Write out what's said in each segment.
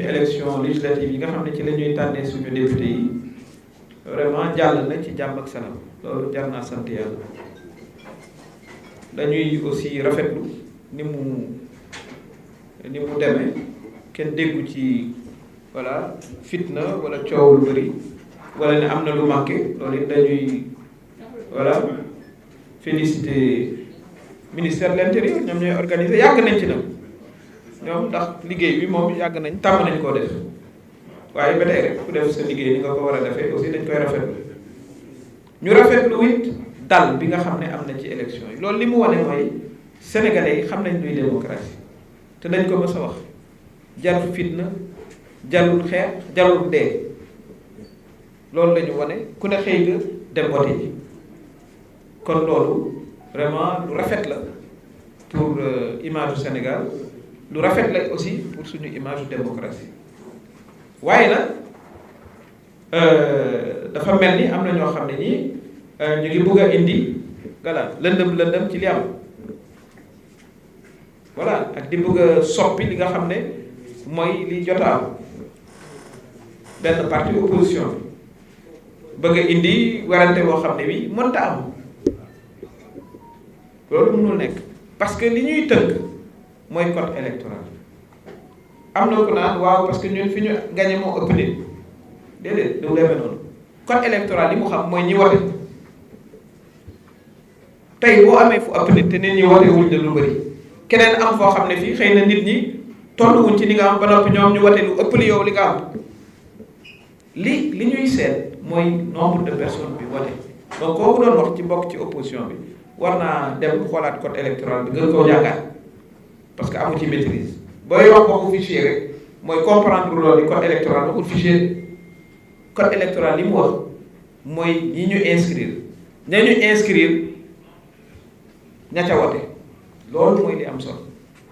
élection législative yi nga xam ne ci la ñuy tànnee suñu député yi vraiment jàll na ci jàmm ak salaam loolu jar naa sant yàlla. dañuy aussi rafetlu ni mu demee kenn déggu ci voilà fitna wala coow lu bëri wala ne am na lu manqué loolu it dañuy voilà féliciter ministère de l'intérieur ñoom ñooy organiser yàgg nañ ci nag ñoom ndax liggéey bi moom yàgg nañ tàmm nañ koo def waaye ba tey rek ku def sa liggéey ni nga ko war a defee aussi dañ koy rafetlu ñu rafetlu it dal bi nga xam ne am na ci élection yi loolu li mu wane mooy sénégalais yi xam nañ luy démocratie te dañ ko mës a wax jarul fitna jarul xeex jarul dee loolu la ñu wane ku ne xëy nga dem vote ji kon loolu vraiment lu rafet la pour image du Sénégal lu rafet la aussi pour suñu image du démocratie waaye nag dafa mel ni am na ñoo xam ne ñii ñu ngi bëgg a indi voilà lëndëm ci li am voilà ak di bëgg a soppi li nga xam ne mooy li jot a am benn parti opposition bi bëgg a indi warante boo xam ne bi mënta am loolu mënul nekk parce que li ñuy tënk mooy code électoral am na ko naan waaw parce que ñun fi ñu gagné moo ëpp nit déedéet du demee noonu code électoral li mu xam mooy ñi wote tey boo amee fu ëpp nit te nit ñi wote wuñ la lu bëri keneen am foo xam ne fii xëy na nit ñi tolluwuñ ci li nga am ba noppi ñoom ñu wote lu ëpp li yow li nga am li ñuy seet mooy nombre de personnes bi wote donc kooku doon wax ci bokk ci opposition bi war naa dem xoolaat code électoral bi gën koo jàngaat parce que amu ci maîtrise booy wax waxu fichier rek mooy comprendre loolu ni code électoral waxul fichier code électoral li mu wax mooy ñi ñu inscrire ña ñu inscrire ña ca wote loolu mooy li am solo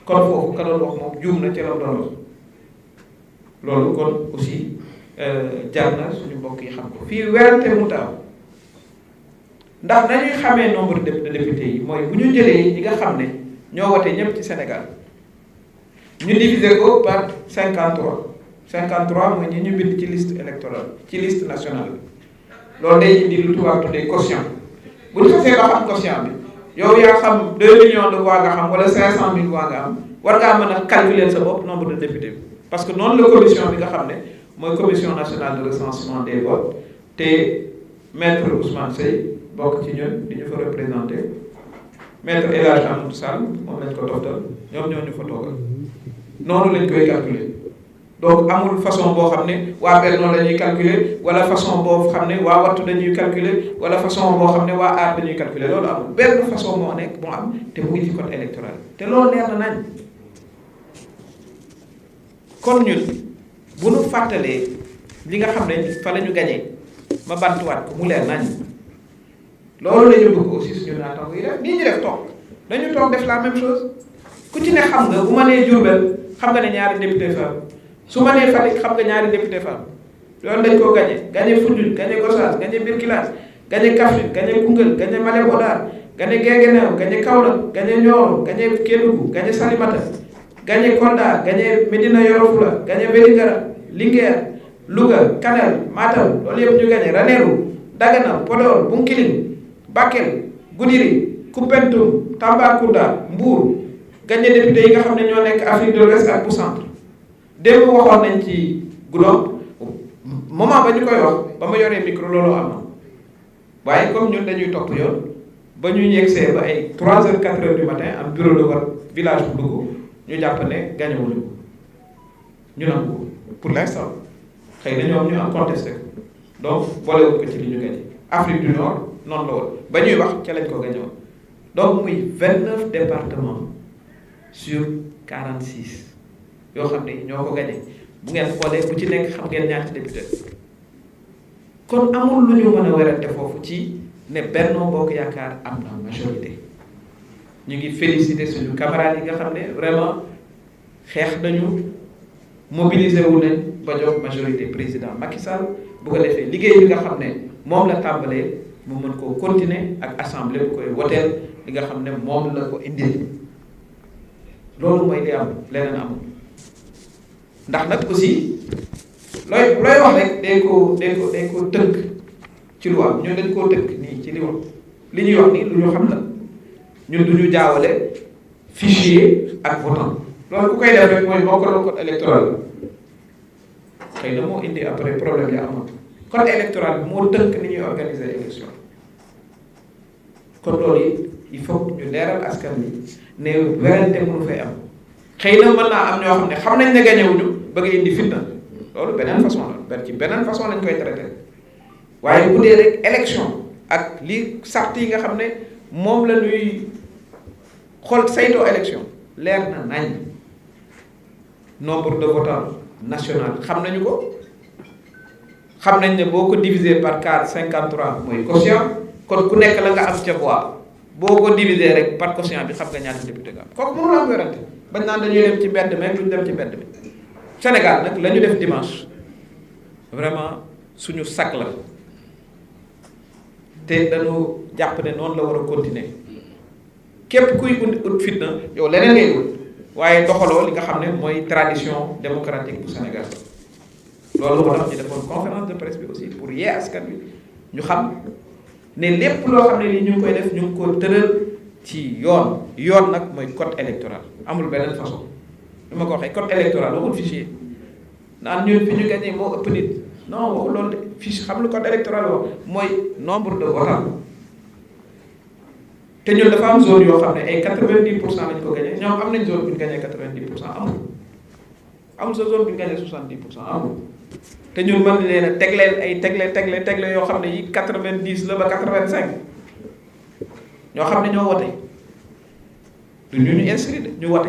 kon foofu ka doon wax moom juum na ca la doon wax loolu kon aussi jar na suñu mbokk yi xam ko fii werante mu taaw ndax dañuy xamee nombre de députés yi mooy bu ñu jëlee ñi nga xam ne ñoo wote ñëpp ci Sénégal ñu diviser ko par 53 mooy ñi ñu bind ci liste électorale ci liste nationale loolu day indi lu tubaab tuddee quotient bu ñu xasee ba xam quotient bi yow yaa xam 2 millions de voix nga xam wala 500 000 voix nga am war ngaa mën a calculer sa bopp nombre de députés bi parce que noonu la commission bi nga xam ne mooy commission nationale de recensement des votes te maître Ousmane Seye bokk ci ñun di ñu fa représenté maître El Hadj Amadou Sall moom lañ ko toftal ñoom ñoo ñu fa toogal noonu lañ koy calculer donc amul façon boo xam ne waa Benno la ñuy calculer wala façon boo xam ne waa Wattu dañuy calculer wala façon boo xam ne waa Aar dañuy calculer loolu amul benn façon moo nekk moo am te mu ngi ci code électoral te loolu leer na nañ kon ñun bu nu fàttalee li nga xam ne fa la ñu gañee ma bantuwaat ko mu leer nañ loolu la ñu bëgg aussi suñu naataango yi def nii ñu def toog dañu toog def la même chose ku ci ne xam nga bu ma nee Diourbel xam nga ne ñaari député femme su ma nee Fatick xam nga ñaari député femme loolu dañ koo gagné Foundiougne gagné Gossas gagné Birkelane gagné Kaffrine gagné Koungheul gagné Malem Hodar gagné Guinguinéo gagné Kaolack gagné Nioro gagné Kédougou gagné Salimata gagné Kolda gagné Médina Yoro Foulah gagné Vélingara Linguère Louga Kanel Matam loolu yëpp ñu gagné Ranérou Dagana Podor Bounkiling Bakel Goudiri Koumpentoum Tambacounda Mbour gagné député yi nga xam ne ñoo nekk Afrique de l'Ouest ak bu centre démb waxoon nañ ci Goudomp moment ba ñu koy wax ba ma yoree micro loolu am na waaye comme ñun dañuy topp yoon ba ñu yegsee ba ay 3h 4h du matin am bureau de vote village bu Louga ñu jàpp ne gagné wuñu ñu nangu ko pour l'instant xëy na ñoom ñu am contesté ko donc boolewul ko ci li ñu gagné Afrique du Nord noonu la woon ba ñuy wax ca lañ ko gagné woon donc muy 29 départements sur 46 yoo xam ne ñoo ko gagné bu ngeen xoolee bu ci nekk xam ngeen ñaata député kon amul lu ñu mën a werante foofu ci ne Benno Bokk Yaakaar am na majorité ñu ngi féliciter suñu camarades yi nga xam ne vraiment xeex nañu mobiliser wu nañ ba jox majorité président Macky Sall bu ko defee liggéey bi nga xam ne moom la tàmbalee mu mën koo continuer ak assemblée bu koy woteel li nga xam ne moom la ko indil loolu mooy li am leneen amul ndax nag aussi looy wax rek day ko tënk ci lu am ñun dañ koo tënk nii ci li ñuy wax nii lu ñu xam la ñun du ñu jaawale fichier ak votant loolu ku koy def rek mooy moo ko doon code électoral xëy na moo indi après problème yi amoon code électoral bi moo tënk ni ñuy organiser élection kon loolu it il faut ñu leeral askan bi ne werante mënu fay am xëy na mën naa am ñoo xam ne xam nañ ne gañewuñu bëgg indi fitna loolu beneen façon la ci beneen façon lañ koy traité waaye bu dee rek élection ak li sart yi nga xam ne moom la ñuy xool saytoo élection leer na nañ nombre de votants national xam nañu ko xam nañ ne boo ko diviser par 53 mooy quotient kon ku nekk la nga am ca voix boo ko diviser rek par quotient bi xam nga ñaata député nga am kooku mënul am werante bañ naan dañuy dem ci mbedd mi duñ dem ci mbedd mi Sénégal nag la ñu def dimanche vraiment suñu sag la te dañu jàpp ne noonu la war a continuer képp kuy ut fitna yow leneen ngay ut waaye doxaloo li nga xam ne mooy tradition démocratique bu Sénégal loolu moo tax ñu defoon conférence de presse bi aussi pour yee askan bi ñu xam ne lépp loo xam ne li ñu ngi koy def ñu ngi ko tëral ci yoon nag mooy code électoral amul beneen façon li ma ko waxee code électoral waxul fichier naan ñun fi ñu gagné moo ëpp nit non waxul loolu de fiche xam lu code électoral wax mooy nombre de votants te ñun dafa am zone yoo xam ne ay 90% lañ ko gagné ñoom am nañ zone bu ñu gagné 90% amul sa zone bu ñu gagné 70% amul te ñun mën leen a tegle yoo xam ne yi 90 la ba 85 ñoo xam ne ñoo wote du ñu inscrit de ñu wote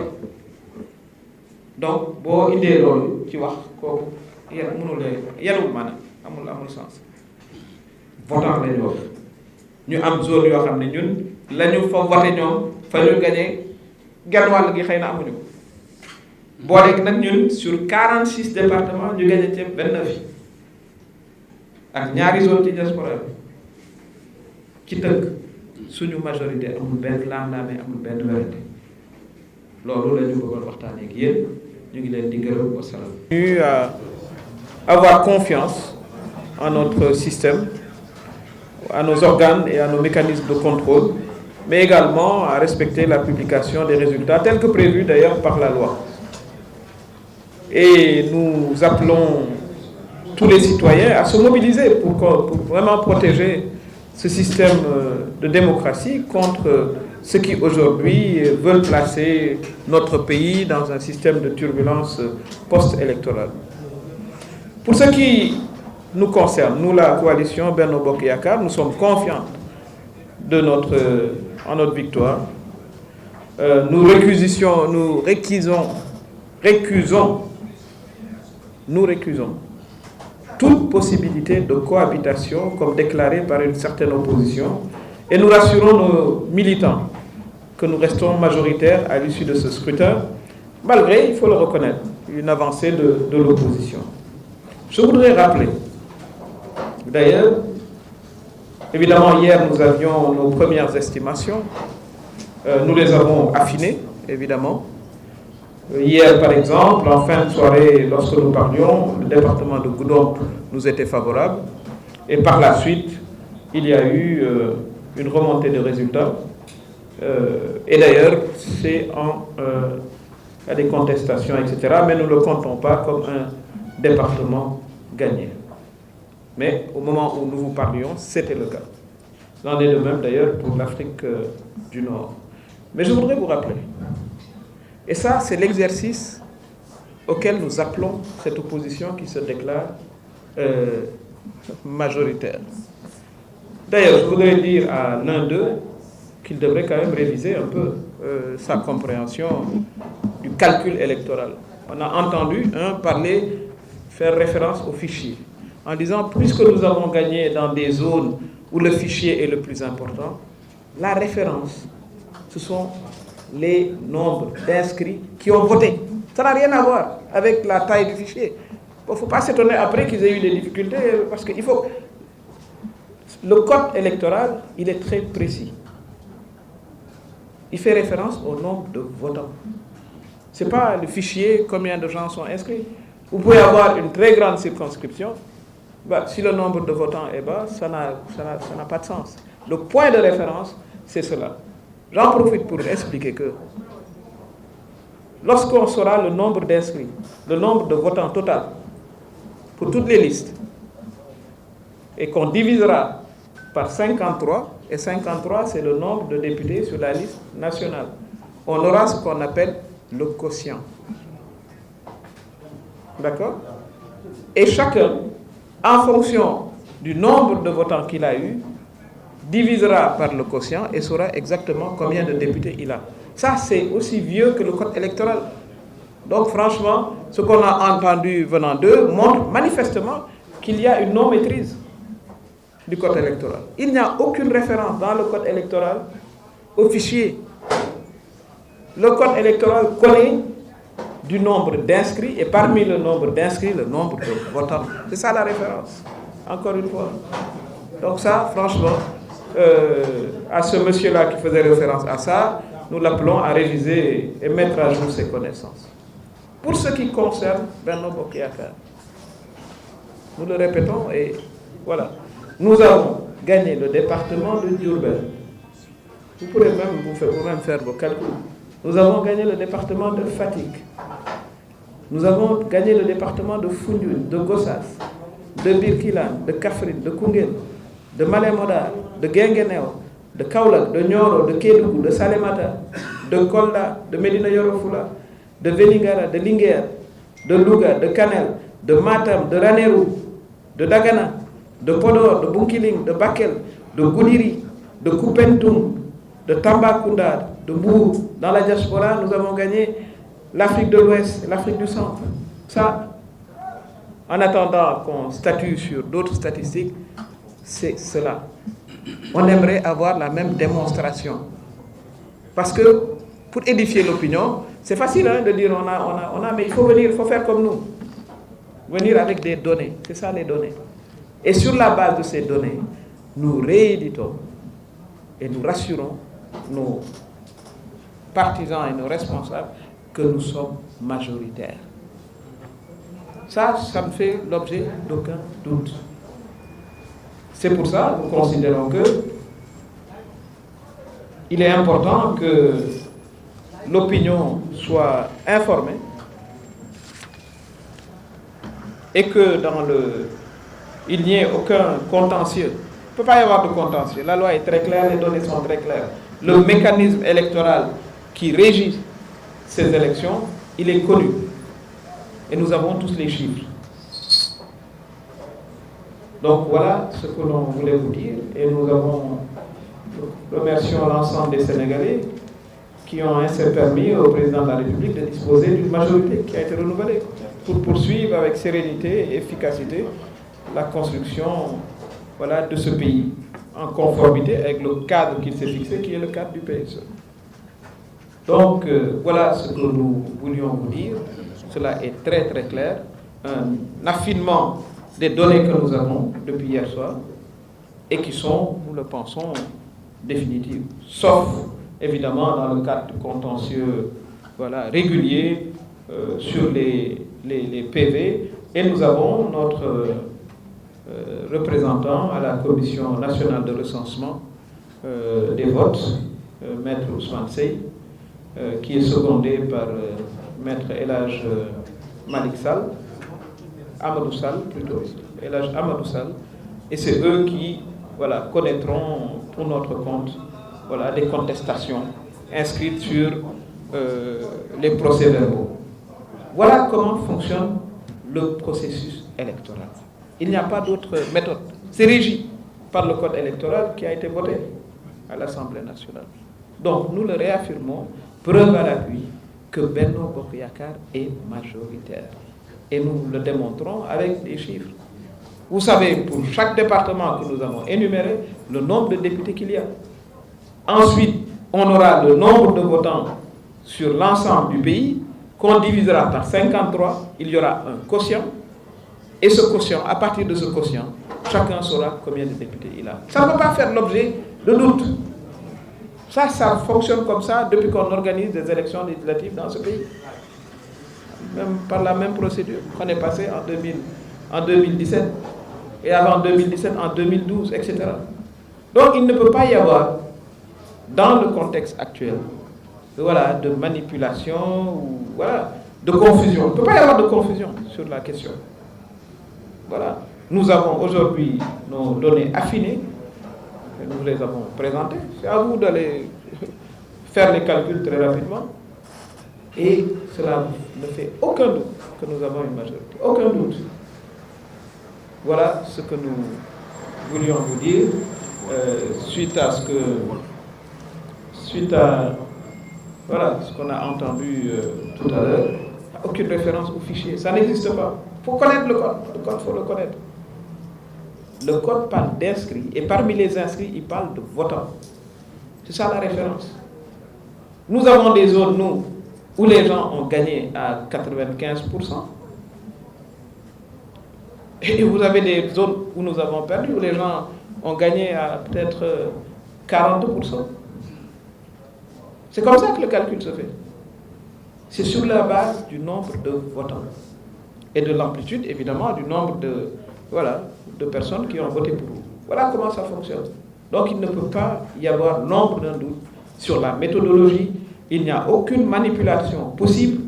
donc boo indee loolu ci wax kooku mënul yenul maanaam amul sens votant lañu wax ñu am zone yoo xam ne ñun lañu fa voté ñoom fa ñu gagné genn wàll gi xëy na amuñu ko boole nag ñun sur 46 départements ñu gagné ci 29 yi ak ñaari zone ci diaspora bi ci tënk suñu majorité amul benn laam-laamee amul benn werante loolu la ñu bëggoon waxtaanee ak yéen ñu ngi leen di gërëm wa salaam. ñu avoir confiance en notre système, à nos organes et à nos mécanismes de contrôle, mais également à respecter la publication des résultats tels que prévus d'ailleurs par la loi. Et nous appelons tous les citoyens à se mobiliser pour vraiment protéger ce système de démocratie contre ceux qui aujourd'hui veulent placer notre pays dans un système de turbulence post-électorale. Pour ce qui nous concerne, nous la coalition Benno Bokk Yakaar, nous sommes confiants de notre victoire. Nous récusons toute possibilité de cohabitation comme déclarée par une certaine opposition et nous rassurons nos militants que nous restons majoritaires à l'issue de ce scrutin, malgré, il faut le reconnaître, une avancée de l'opposition. Je voudrais rappeler, d'ailleurs, évidemment hier nous avions nos premières estimations, nous les avons affinées, évidemment. Hier, par exemple, en fin de soirée, lorsque nous parlions, le département de Goudomp nous était favorable. Et par la suite, il y a eu une remontée de résultats. Et d'ailleurs, il y a des contestations, etc. Mais nous ne le comptons pas comme un département gagné. Mais au moment où nous vous parlions, c'était le cas. C'en est de même d'ailleurs pour l'Afrique du Nord. Mais je voudrais vous rappeler, et ça, c'est l'exercice auquel nous appelons cette opposition qui se déclare majoritaire. D'ailleurs, je voudrais dire à l'un d'eux qu'il devrait quand même réviser un peu sa compréhension du calcul électoral. On a entendu faire référence au fichier, en disant, puisque nous avons gagné dans des zones où le fichier est le plus important, la référence, ce sont les nombres d'inscrits qui ont voté. Ça n'a rien à voir avec la taille du fichier. Il ne faut pas s'étonner après qu'ils aient eu des difficultés, parce qu'il faut... Le code électoral, il est très précis. Il fait référence au nombre de votants. Ce n'est pas le fichier, combien de gens sont inscrits. Vous pouvez avoir une très grande circonscription, si le nombre de votants est bas, ça n'a pas de sens. Le point de référence, c'est cela. J'en profite pour expliquer que lorsqu'on saura le nombre d'inscrits, le nombre de votants total pour toutes les listes, et qu'on divisera par 53, et 53 c'est le nombre de députés sur la liste nationale, on aura ce qu'on appelle le quotient. D'accord? Et chacun, en fonction du nombre de votants qu'il a eu, divisera par le quotient et saura exactement combien de députés il a. Ça, c'est aussi vieux que le code électoral. Donc, franchement, ce qu'on a entendu venant d'eux montre manifestement qu'il y a une non-maîtrise du code électoral. Il n'y a aucune référence dans le code électoral au fichier. Le code électoral connaît du nombre d'inscrits et parmi le nombre d'inscrits, le nombre de votants. C'est ça la référence, encore une fois. Donc ça, franchement, à ce monsieur-là qui faisait référence à ça, nous l'appelons à réviser et mettre à jour ses connaissances. Pour ce qui concerne Benno Bokk Yakaar, nous le répétons et voilà, nous avons gagné le département de Diourbel. Vous pourrez même faire vos calculs. Nous avons gagné le département de Fatick. Nous avons gagné le département de Foundiougne, de Gossas, de Birkilane, de Kaffrine, de Koungheul, de Malem Hodar, de Guinguinéo, de Kaolack, de Nioro, de Kédougou, de Salémata, de Kolda, de Médina Yoro Foulah, de Vélingara, de Linguère, de Louga, de Kanel, de Matam, de Ranérou, de Dagana, de Podor, de Bounkiling, de Bakel, de Goudiri, de Koupentoum, de Tambacounda, de Mbour. Dans la diaspora, nous avons gagné l'Afrique de l'Ouest, l'Afrique du Centre. Ça, en attendant qu'on statue sur d'autres statistiques, c'est cela. On aimerait avoir la même démonstration. Parce que pour édifier l'opinion, c'est facile de dire on a, mais il faut venir, il faut faire comme nous. Venir avec des données, c'est ça les données. Et sur la base de ces données, nous rééditons et nous rassurons nos partisans et nos responsables que nous sommes majoritaires. Ça ne fait l'objet d'aucun doute. C'est pour ça que nous considérons que il est important que l'opinion soit informée et que il n'y ait aucun contentieux. Il ne peut pas y avoir de contentieux. La loi est très claire, les données sont très claires. Le mécanisme électoral qui régit ces élections, il est connu. Et nous avons tous les chiffres. Donc voilà ce que l'on voulait vous dire. Et nous remercions l'ensemble des Sénégalais qui ont ainsi permis au président de la République de disposer d'une majorité qui a été renouvelée pour poursuivre avec sérénité et efficacité la construction de ce pays en conformité avec le cadre qu'il s'est fixé, qui est le cadre du PSE. Donc voilà ce que nous voulions vous dire. Cela est très très clair. Un affinement des données que nous avons depuis hier soir et qui sont, nous le pensons, définitives. Sauf évidemment dans le cadre du contentieux régulier sur les PV. Et nous avons notre représentant à la Commission nationale de recensement des votes, Maître Ousmane Sey, qui est secondé par Maître El Hadj Malick Sall, Amadou Sall plutôt, El Hadj Amadou Sall, et c'est eux qui connaîtront pour notre compte des contestations inscrites sur les procès-verbaux. Voilà comment fonctionne le processus électoral. Il n'y a pas d'autre méthode. C'est régi par le code électoral qui a été voté à l'Assemblée nationale. Donc nous le réaffirmons, preuve à l'appui, que Benno Bokk Yakaar est majoritaire. Et nous le démontrons avec des chiffres. Vous savez, pour chaque département que nous avons énuméré, le nombre de députés qu'il y a. Ensuite, on aura le nombre de votants sur l'ensemble du pays, qu'on divisera par 53, il y aura un quotient. Et ce quotient, à partir de ce quotient, chacun saura combien de députés il a. Ça ne peut pas faire l'objet de doute. Ça fonctionne comme ça depuis qu'on organise des élections législatives dans ce pays. même par la même procédure qu'on est passé en 2017, et avant 2017, en 2012, etc. Donc il ne peut pas y avoir, dans le contexte actuel, voilà, de manipulation ou voilà, de confusion. Il ne peut pas y avoir de confusion sur la question. Voilà. Nous avons aujourd'hui nos données affinées, nous les avons présentées. C'est à vous d'aller faire les calculs très rapidement. Et cela ne fait aucun doute que nous avons une majorité. Aucun doute. Voilà ce que nous voulions vous dire suite à voilà, ce qu'on a entendu tout à l'heure. Aucune référence au fichier. Ça n'existe pas. Il faut connaître le code. Le code, il faut le connaître. Le code parle d'inscrits. Et parmi les inscrits, il parle de votants. C'est ça la référence. Nous avons des zones, nous, où les gens ont gagné à 95%. Et vous avez des zones où nous avons perdu, où les gens ont gagné à peut-être 40%. C'est comme ça que le calcul se fait. C'est sur la base du nombre de votants et de l'amplitude, évidemment, du nombre de personnes qui ont voté pour vous. Voilà comment ça fonctionne. Donc il ne peut pas y avoir l'ombre d'un doute sur la méthodologie. Il n'y a aucune manipulation possible.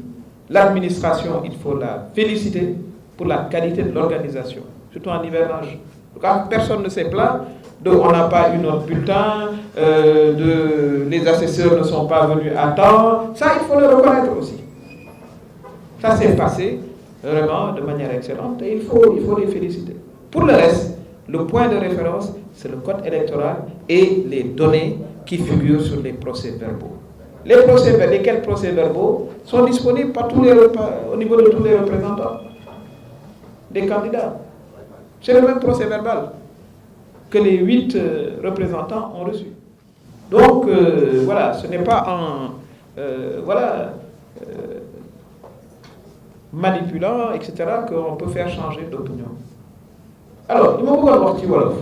L'administration, il faut la féliciter pour la qualité de l'organisation, surtout en hivernage. Quand personne ne s'est plaint, on n'a pas eu notre bulletin, les assesseurs ne sont pas venus à temps. Ça, il faut le reconnaître aussi. Ça s'est passé vraiment de manière excellente et il faut les féliciter. Pour le reste, le point de référence, c'est le code électoral et les données qui figurent sur les procès-verbaux. Lesquels procès-verbaux sont disponibles au niveau de tous les représentants des candidats. C'est le même procès-verbal que les 8 représentants ont reçu. Donc, voilà, ce n'est pas en manipulant, etc., qu'on peut faire changer d'opinion. Alors, il m'a beaucoup wax ci wolof